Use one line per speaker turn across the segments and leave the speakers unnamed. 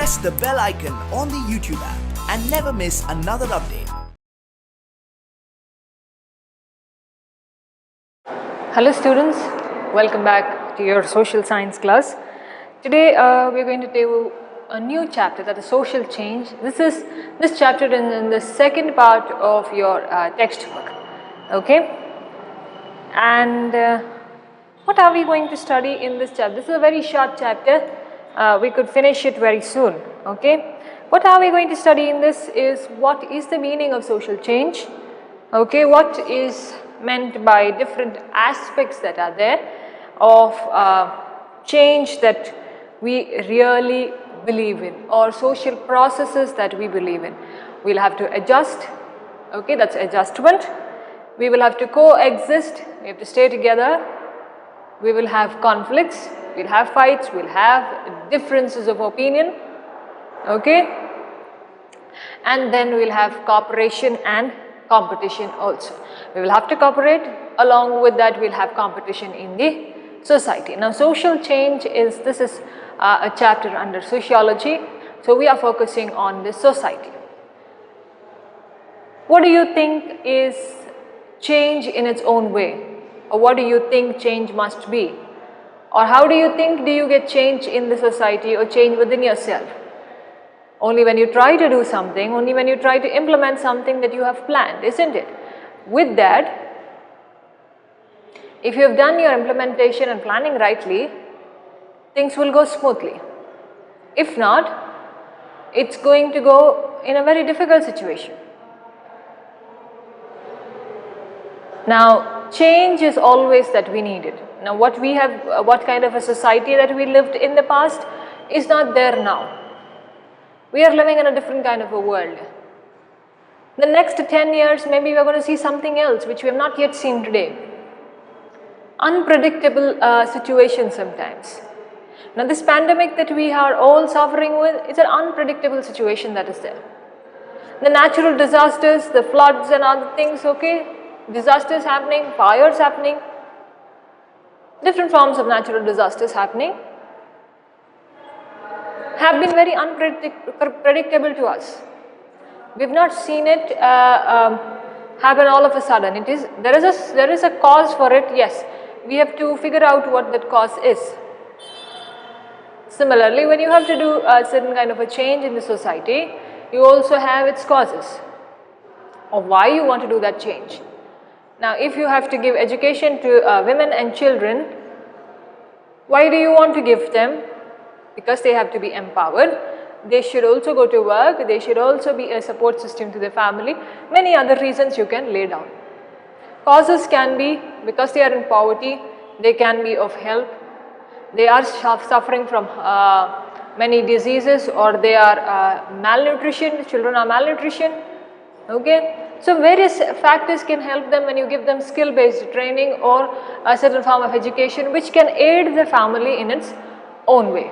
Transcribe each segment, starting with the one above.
press the bell icon on the YouTube app and never miss another update.
Hello students, welcome back to your social science class. Today we are going to do a new chapter, that is social change. This chapter is in the second part of your textbook. Okay, and what are we going to study in this chapter? This is a very short chapter. We could finish it very soon. Okay, what are we going to study in this is what is the meaning of social change. Okay, what is meant by different aspects that are there of change that we really believe in, or social processes that we believe in. We'll have to adjust. Okay, that's adjustment. We will have to coexist. We have to stay together. We will have conflicts. We'll have fights. We'll have differences of opinion. Okay, and then we'll have cooperation and competition also. We will have to cooperate. Along with that, we'll have competition in the society. Now, social change is a chapter under sociology. So we are focusing on the society. What do you think is change in its own way? Or what do you think change must be? Or how do you think you get change in the society or change within yourself? Only when you try to do something, only when you try to implement something that you have planned, isn't it? With that, if you have done your implementation and planning rightly, things will go smoothly. If not, it's going to go in a very difficult situation. Now, change is always that we need it. Now, what kind of a society that we lived in the past is not there now. We are living in a different kind of a world. The next 10 years, maybe we are going to see something else which we have not yet seen today. Unpredictable situation sometimes. Now, this pandemic that we are all suffering with is an unpredictable situation that is there. The natural disasters, the floods and other things, okay, disasters happening, fires happening, different forms of natural disasters happening, have been very unpredictable to us. We have not seen it happen all of a sudden. There is a cause for it. Yes, we have to figure out what that cause is. Similarly, when you have to do a certain kind of a change in the society, you also have its causes of why you want to do that change. Now, if you have to give education to women and children, why do you want to give them? Because they have to be empowered. They should also go to work. They should also be a support system to their family. Many other reasons you can lay down. Causes can be because they are in poverty. They can be of health. They are suffering from many diseases, or they are malnutrition. Children are malnutrition. Okay. So various factors can help them when you give them skill-based training or a certain form of education which can aid the family in its own way.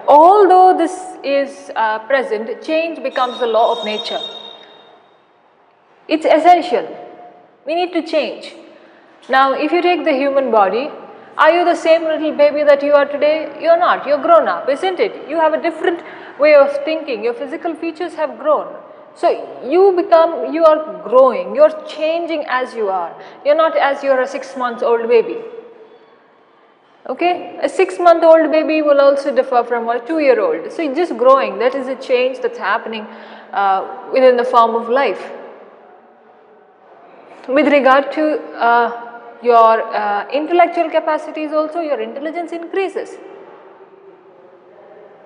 Although this is present, change becomes the law of nature. It's essential. We need to change. Now, if you take the human body, are you the same little baby that you are today? You're not. You're grown up, isn't it? You have a different way of thinking. Your physical features have grown. So you are growing. You're changing as you are. You're not as you're a 6-month-old baby. Okay, a 6-month-old baby will also differ from a 2-year-old. So it's just growing. That is a change that's happening within the form of life. With regard to your intellectual capacities also, your intelligence increases.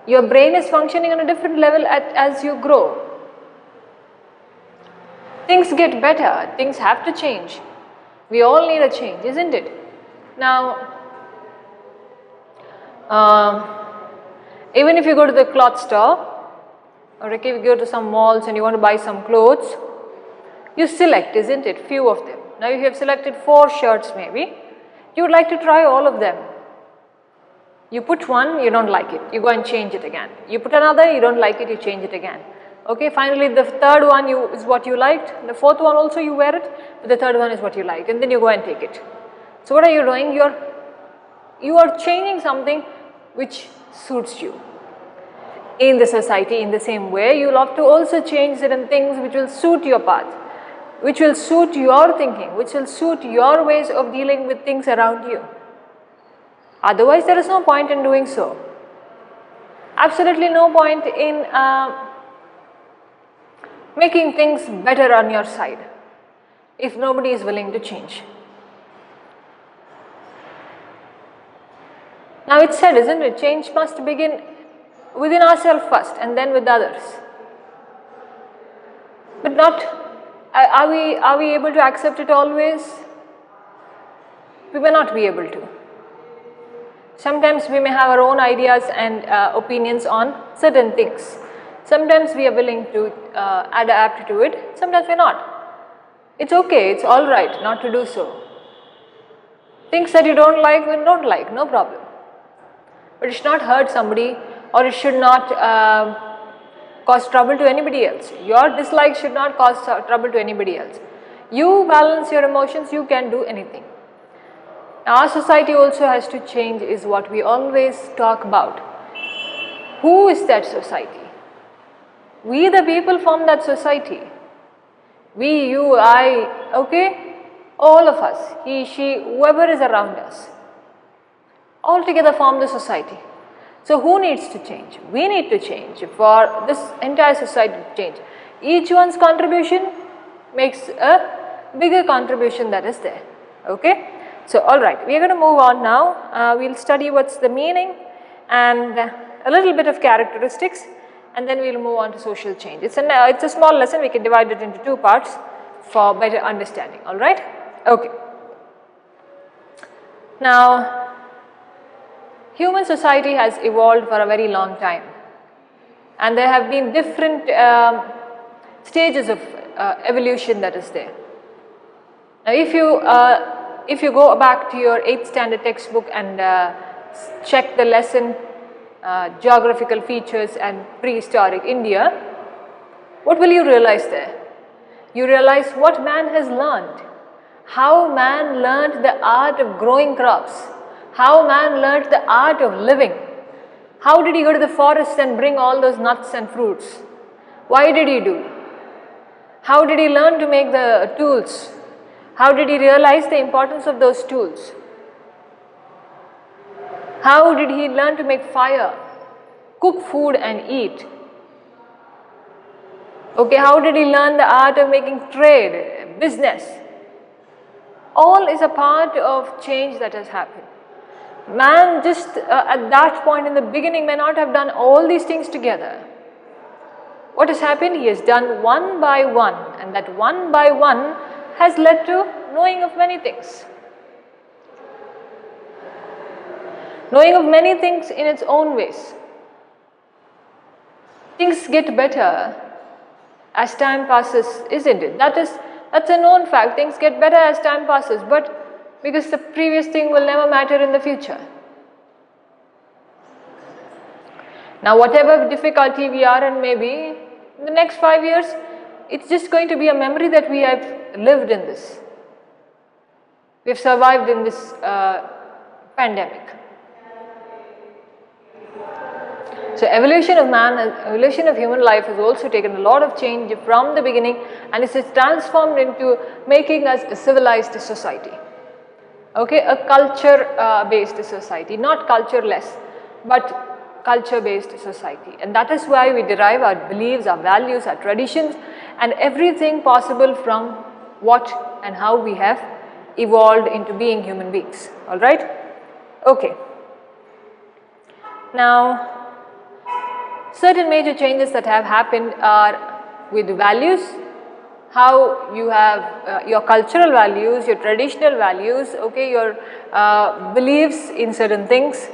Your brain is functioning on a different level as you grow. Things get better. Things have to change. We all need a change, isn't it? Now, even if you go to the cloth store, or if you go to some malls and you want to buy some clothes, you select, isn't it? Few of them. Now, if you have selected 4 shirts maybe, you would like to try all of them. You put one, you don't like it, you go and change it again. You put another, you don't like it, you change it again. Okay, finally the third one is what you liked, the fourth one also you wear it, but the third one is what you like, and then you go and take it. So what are you doing? You're You are changing something which suits you. In the society, in the same way, you will have to also change certain things which will suit your path, which will suit your thinking, which will suit your ways of dealing with things around you. Otherwise, there is no point in doing so. Absolutely no point in making things better on your side if nobody is willing to change. Now it's said, isn't it? Change must begin within ourselves first and then with others. But not, are we able to accept it always? We may not be able to. Sometimes we may have our own ideas and opinions on certain things. Sometimes we are willing to adapt to it, sometimes we are not. It's okay, it's alright not to do so. Things that you don't like, we don't like, no problem. But it should not hurt somebody, or it should not cause trouble to anybody else. Your dislike should not cause trouble to anybody else. You balance your emotions, you can do anything. Our society also has to change, is what we always talk about. Who is that society? We the people form that society. We, you, I, okay? All of us, he, she, whoever is around us. All together form the society. So who needs to change? We need to change for this entire society to change. Each one's contribution makes a bigger contribution that is there. Okay? So alright, we are going to move on now. We'll study what's the meaning and a little bit of characteristics, and then we'll move on to social change. It's a small lesson, we can divide it into two parts for better understanding. Alright? Okay. Now, human society has evolved for a very long time, and there have been different stages of evolution that is there. Now if you go back to your 8th standard textbook and check the lesson geographical features and prehistoric India, what will you realize there? You realize what man has learned, how man learned the art of growing crops, how man learned the art of living. How did he go to the forest and bring all those nuts and fruits? Why did he do? How did he learn to make the tools? How did he realize the importance of those tools? How did he learn to make fire, cook food and eat? Okay, how did he learn the art of making trade, business? All is a part of change that has happened. Man just at that point in the beginning may not have done all these things together. What has happened? He has done one by one, and that one by one has led to knowing of many things. Knowing of many things in its own ways. Things get better as time passes, isn't it? That's a known fact. Things get better as time passes, but because the previous thing will never matter in the future. Now whatever difficulty we are in, maybe in the next 5 years, it's just going to be a memory that we have lived in this. We have survived in this pandemic. So evolution of man, evolution of human life has also taken a lot of change from the beginning, and it is transformed into making us a civilized society. Okay, a culture-based society, not cultureless, but culture-based society. And that is why we derive our beliefs, our values, our traditions, and everything possible from what and how we have evolved into being human beings. Alright? Okay. Now, certain major changes that have happened are with values, how you have your cultural values, your traditional values, okay, your beliefs in certain things.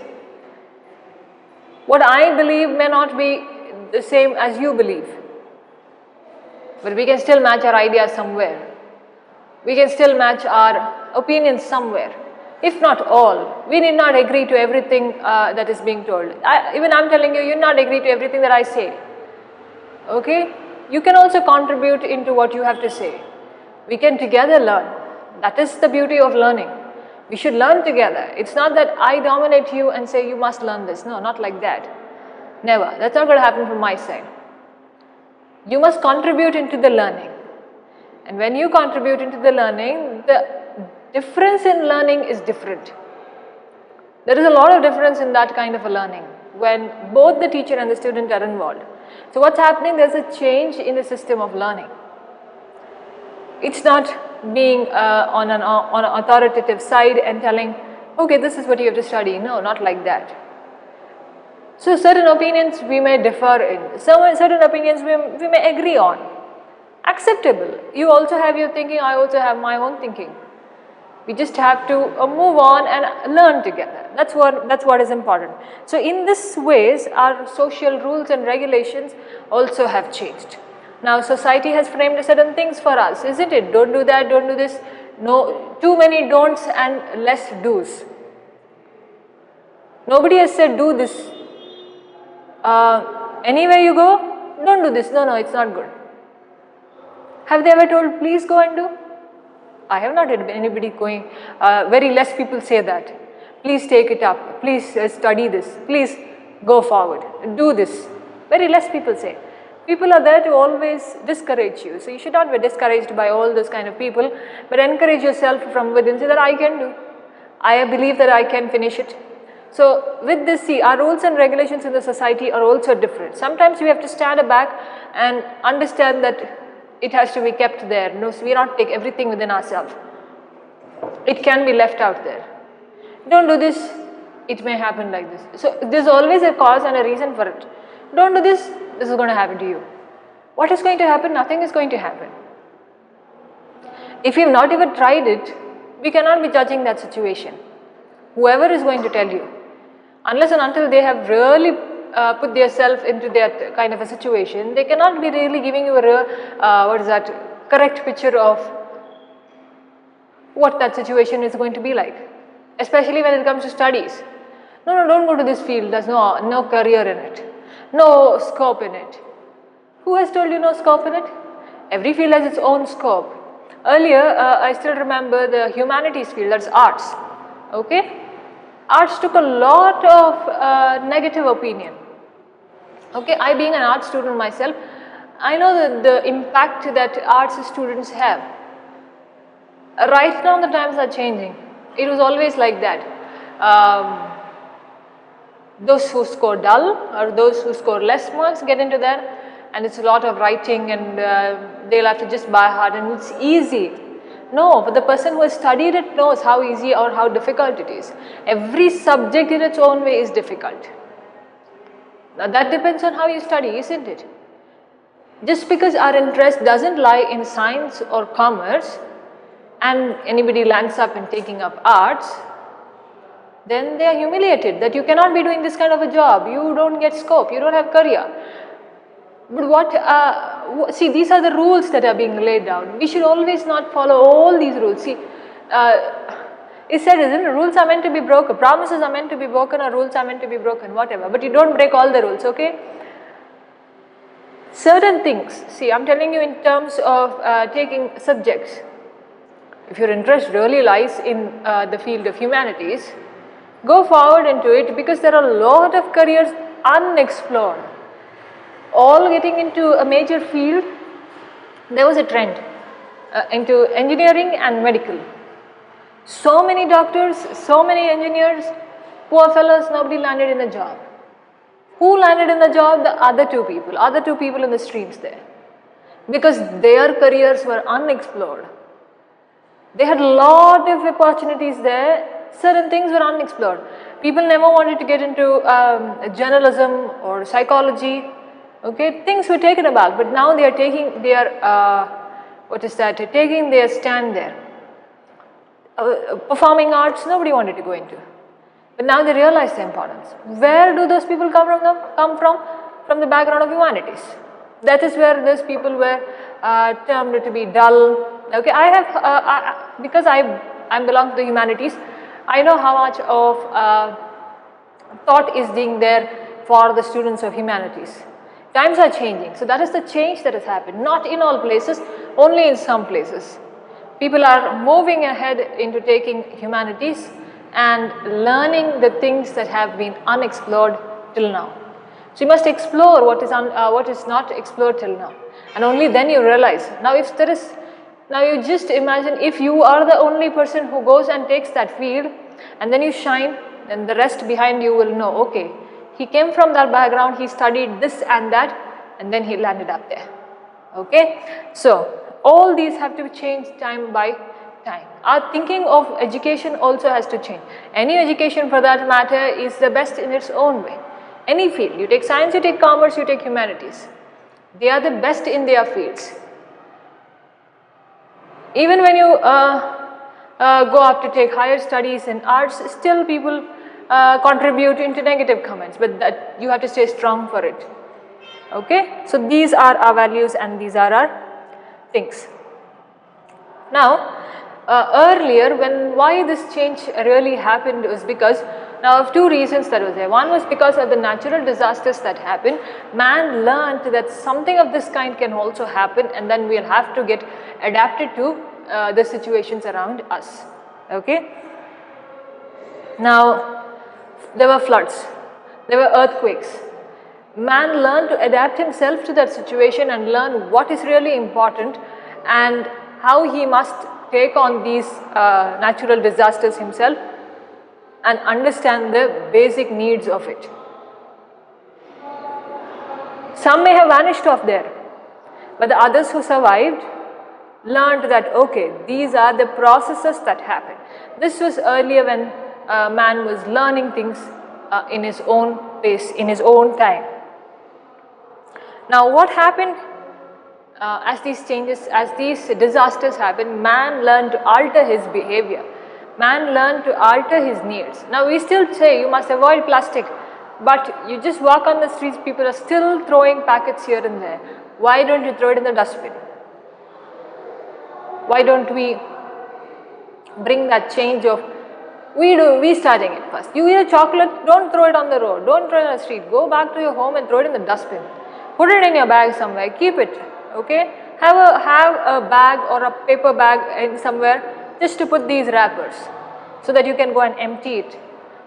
What I believe may not be the same as you believe, but we can still match our ideas somewhere. We can still match our opinions somewhere. If not all, we need not agree to everything that is being told. Even I'm telling you, you need not agree to everything that I say. Okay? You can also contribute into what you have to say. We can together learn. That is the beauty of learning. We should learn together. It's not that I dominate you and say you must learn this. No, not like that. Never. That's not going to happen from my side. You must contribute into the learning. And when you contribute into the learning, the difference in learning is different. There is a lot of difference in that kind of a learning when both the teacher and the student are involved. So what's happening? There's a change in the system of learning. It's not being on an authoritative side and telling, okay, this is what you have to study. No, not like that. So certain opinions we may differ in. Certain opinions we may agree on. Acceptable. You also have your thinking, I also have my own thinking. We just have to move on and learn together. That's what is important. So in this ways, our social rules and regulations also have changed. Now society has framed certain things for us, isn't it? Don't do that, don't do this. No, too many don'ts and less do's. Nobody has said do this. Anywhere you go, don't do this. No, it's not good. Have they ever told please go and do? I have not heard anybody going, very less people say that. Please take it up, please study this, please go forward, do this. Very less people say. People are there to always discourage you. So you should not be discouraged by all those kind of people, but encourage yourself from within. Say that I can do. I believe that I can finish it. So with this, see, our rules and regulations in the society are also different. Sometimes we have to stand back and understand that it has to be kept there. No, so we not take everything within ourselves. It can be left out there. Don't do this, it may happen like this. So there's always a cause and a reason for it. Don't do this, this is going to happen to you. What is going to happen? Nothing is going to happen. If you have not even tried it, we cannot be judging that situation. Whoever is going to tell you, unless and until they have really put themselves into that kind of a situation, they cannot be really giving you a real, correct picture of what that situation is going to be like. Especially when it comes to studies. No, don't go to this field, there's no career in it. No scope in it. Who has told you no scope in it? Every field has its own scope. Earlier, I still remember the humanities field, that's arts. Okay? Arts took a lot of negative opinion. Okay, I being an art student myself, I know the impact that arts students have. Right now the times are changing. It was always like that. Those who score dull or those who score less marks get into that, and it's a lot of writing and they'll have to just by heart and it's easy. No, but the person who has studied it knows how easy or how difficult it is. Every subject in its own way is difficult. Now that depends on how you study, isn't it? Just because our interest doesn't lie in science or commerce and anybody lands up in taking up arts, then they are humiliated that you cannot be doing this kind of a job, you don't get scope, you don't have career. But see, these are the rules that are being laid down. We should always not follow all these rules. See, it said, isn't it? Rules are meant to be broken, promises are meant to be broken, or rules are meant to be broken, whatever. But you don't break all the rules, okay? Certain things, see, I'm telling you in terms of taking subjects. If your interest really lies in the field of humanities, go forward into it because there are a lot of careers unexplored. All getting into a major field, there was a trend into engineering and medical. So many doctors, so many engineers, poor fellows, nobody landed in a job. Who landed in the job? The other two people in the streams there. Because their careers were unexplored. They had a lot of opportunities there, certain things were unexplored. People never wanted to get into journalism or psychology. Okay, things were taken about, but now they are taking their, taking their stand there. Performing arts, nobody wanted to go into. But now they realize the importance. Where do those people come from? From the background of humanities. That is where those people were termed to be dull. Okay, I have, because I belong to the humanities, I know how much of thought is being there for the students of humanities. Times are changing, so that is the change that has happened. Not in all places, only in some places. People are moving ahead into taking humanities and learning the things that have been unexplored till now. So you must explore what is not explored till now, and only then you realize. Now you just imagine if you are the only person who goes and takes that field, and then you shine, then the rest behind you will know, okay, he came from that background, he studied this and that, and then he landed up there. Okay, so all these have to change time by time. Our thinking of education also has to change. Any education for that matter is the best in its own way. Any field, you take science, you take commerce, you take humanities, they are the best in their fields. Even when you go up to take higher studies in arts, still people contribute into negative comments, but that you have to stay strong for it. Okay, so these are our values and these are our things. Now, earlier why this change really happened was because now of two reasons that was there. One was because of the natural disasters that happened. Man learned that something of this kind can also happen, and then we'll have to get adapted to the situations around us. Okay. Now, there were floods, there were earthquakes. Man learned to adapt himself to that situation and learn what is really important and how he must take on these natural disasters himself and understand the basic needs of it. Some may have vanished off there, but the others who survived learned that, okay, these are the processes that happen. This was earlier when man was learning things in his own pace, in his own time. Now what happened as these changes, as these disasters happened, man learned to alter his behavior. Man learned to alter his needs. Now we still say you must avoid plastic, but you just walk on the streets, people are still throwing packets here and there. Why don't you throw it in the dustbin? Why don't we bring that change of we starting it first. You eat a chocolate, don't throw it on the road, don't throw it on the street, go back to your home and throw it in the dustbin. Put it in your bag somewhere, keep it, okay? Have a bag or a paper bag in somewhere just to put these wrappers so that you can go and empty it.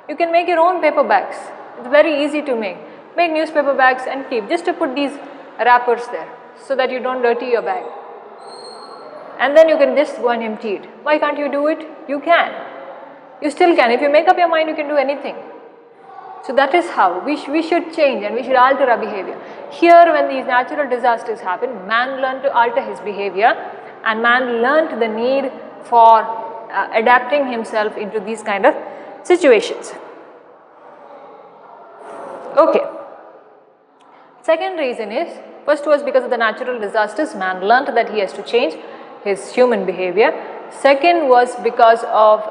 You can make your own paper bags. It's very easy to make. Make newspaper bags and keep, just to put these wrappers there so that you don't dirty your bag. And then you can just go and empty it. Why can't you do it? You can. You still can. If you make up your mind, you can do anything. So that is how we should change and we should alter our behavior. Here when these natural disasters happen, man learned to alter his behavior and man learned the need for adapting himself into these kind of situations. Okay. Second reason is, first was because of the natural disasters, man learned that he has to change his human behavior. Second was because of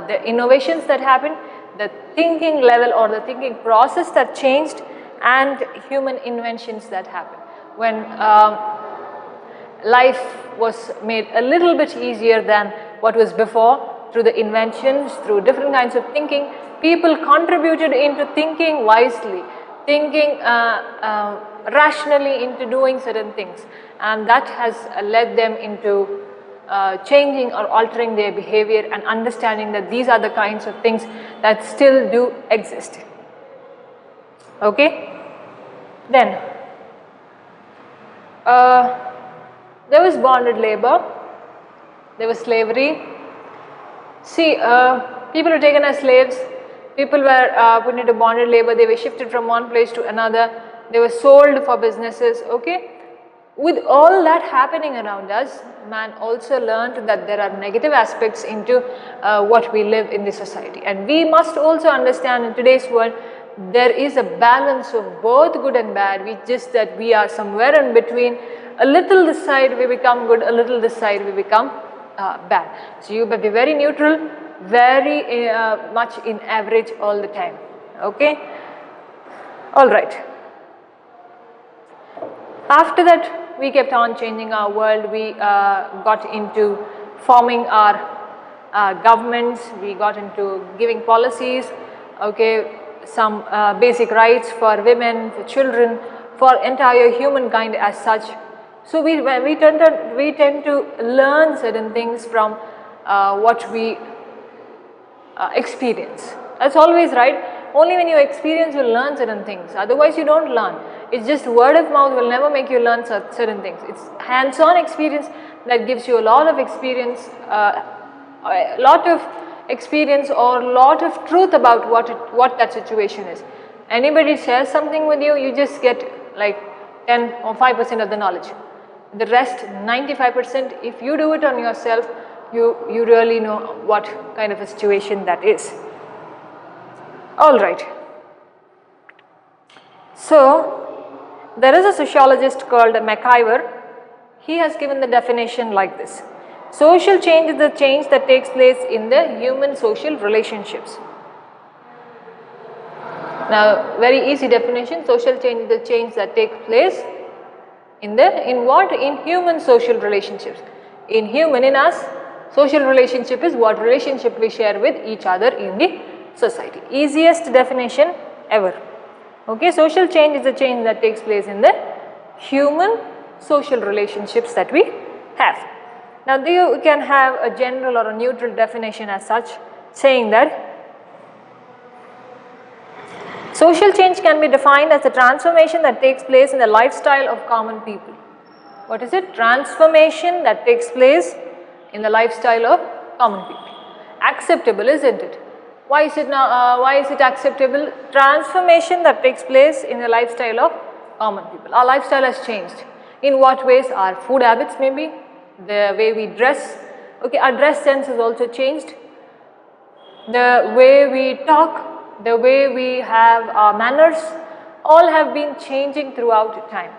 the innovations that happened, the thinking level or the thinking process that changed, and human inventions that happened. When life was made a little bit easier than what was before, through the inventions, through different kinds of thinking, people contributed into thinking wisely, thinking rationally into doing certain things, and that has led them into changing or altering their behavior and understanding that these are the kinds of things that still do exist. Okay? Then, there was bonded labor, there was slavery. See, people were taken as slaves, people were put into bonded labor, they were shifted from one place to another, they were sold for businesses, okay? With all that happening around us, man also learned that there are negative aspects into what we live in this society. And we must also understand in today's world, there is a balance of both good and bad. We just that we are somewhere in between. A little this side we become good, a little this side we become bad. So you must be very neutral, very much in average all the time. Okay? Alright. After that, we kept on changing our world. We got into forming our governments, we got into giving policies, okay, some basic rights for women, for children, for entire humankind as such. So we tend to learn certain things from what we experience. That's always right. Only when you experience you learn certain things. Otherwise you don't learn. It's just word of mouth will never make you learn certain things. It's hands-on experience that gives you a lot of experience, a lot of experience or lot of truth about what that situation is. Anybody shares something with you, you just get like 10 or 5% of the knowledge. The rest 95%, if you do it on yourself, you really know what kind of a situation that is. All right. So there is a sociologist called McIver. He has given the definition like this. Social change is the change that takes place in the human social relationships. Now, very easy definition. Social change is the change that takes place in what? In human social relationships. In us, social relationship is what relationship we share with each other in the society. Easiest definition ever. Okay, social change is the change that takes place in the human social relationships that we have. Now, you can have a general or a neutral definition as such, saying that social change can be defined as the transformation that takes place in the lifestyle of common people. What is it? Transformation that takes place in the lifestyle of common people. Acceptable, isn't it? Why is it acceptable? Transformation that takes place in the lifestyle of common people. Our lifestyle has changed. In what ways? Our food habits maybe, the way we dress. Okay, our dress sense has also changed. The way we talk, the way we have our manners, all have been changing throughout time.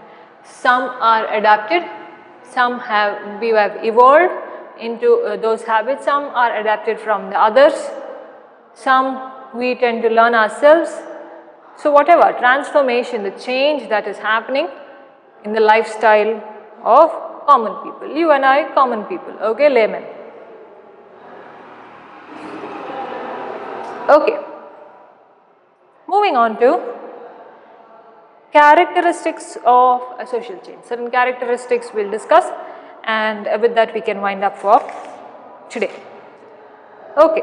Some are adapted, we have evolved into those habits, some are adapted from the others, some we tend to learn ourselves. So whatever, transformation, the change that is happening in the lifestyle of common people. You and I, common people, okay, laymen. Okay, moving on to characteristics of a social change. Certain characteristics we'll discuss, and with that we can wind up for today. Okay,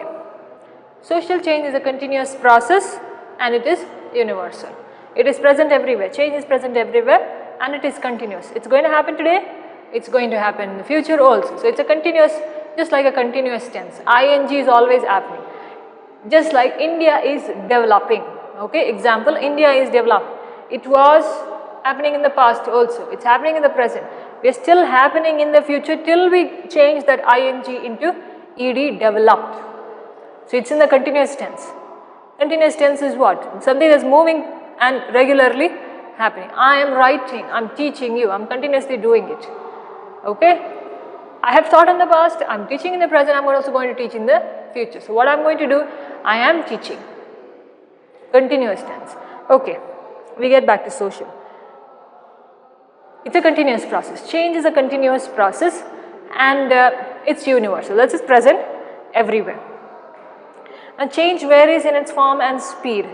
social change is a continuous process and it is universal. It is present everywhere. Change is present everywhere and it is continuous. It's going to happen today, it's going to happen in the future also. So it's a continuous, just like a continuous tense. ING is always happening. Just like India is developing. Okay, example, India is developed. It was happening in the past also. It's happening in the present. We are still happening in the future till we change that ING into ED, developed. So it's in the continuous tense. Continuous tense is what? Something that's moving and regularly happening. I am writing, I'm teaching you, I'm continuously doing it. Okay? I have taught in the past, I'm teaching in the present, I'm also going to teach in the future. So what I'm going to do, I am teaching. Continuous tense. Okay, we get back to social. It's a continuous process. Change is a continuous process and it's universal. That is present everywhere. And change varies in its form and speed.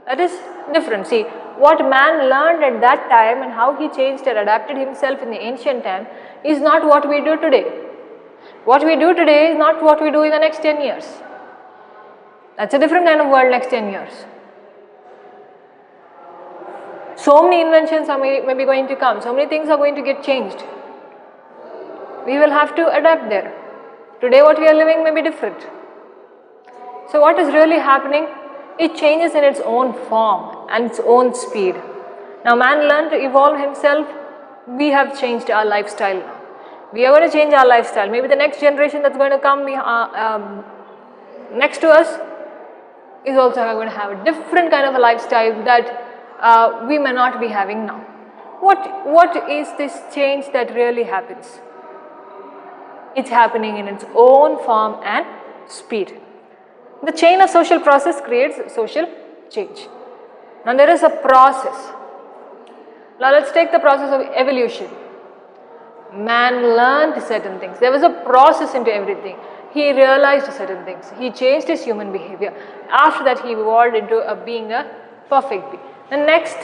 That is different. See, what man learned at that time and how he changed and adapted himself in the ancient time is not what we do today. What we do today is not what we do in the next 10 years. That's a different kind of world next 10 years. So many inventions are maybe going to come. So many things are going to get changed. We will have to adapt there. Today what we are living may be different. So what is really happening? It changes in its own form and its own speed. Now man learned to evolve himself. We have changed our lifestyle now. We are going to change our lifestyle. Maybe the next generation that's going to come next to us is also going to have a different kind of a lifestyle that we may not be having now. What is this change that really happens? It's happening in its own form and speed. The chain of social process creates social change. Now there is a process. Now let's take the process of evolution. Man learned certain things. There was a process into everything. He realized certain things. He changed his human behavior. After that he evolved into being a perfect being. The next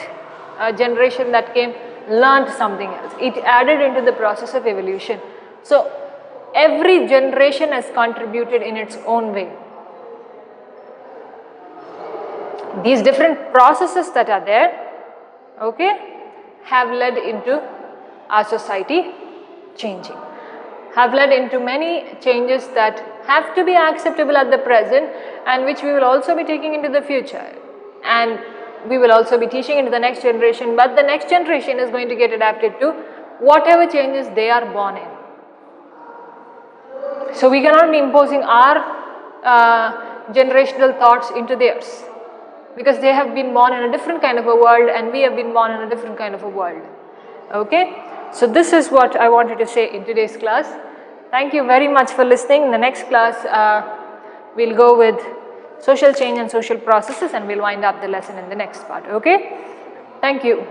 generation that came, learned something else. It added into the process of evolution. So every generation has contributed in its own way. These different processes that are there, okay, have led into our society changing, have led into many changes that have to be acceptable at the present and which we will also be taking into the future, and we will also be teaching into the next generation, but the next generation is going to get adapted to whatever changes they are born in. So we cannot be imposing our generational thoughts into theirs, because they have been born in a different kind of a world and we have been born in a different kind of a world. Okay, so this is what I wanted to say in today's class. Thank you very much for listening. In the next class, we'll go with social change and social processes, and we'll wind up the lesson in the next part. Okay, thank you.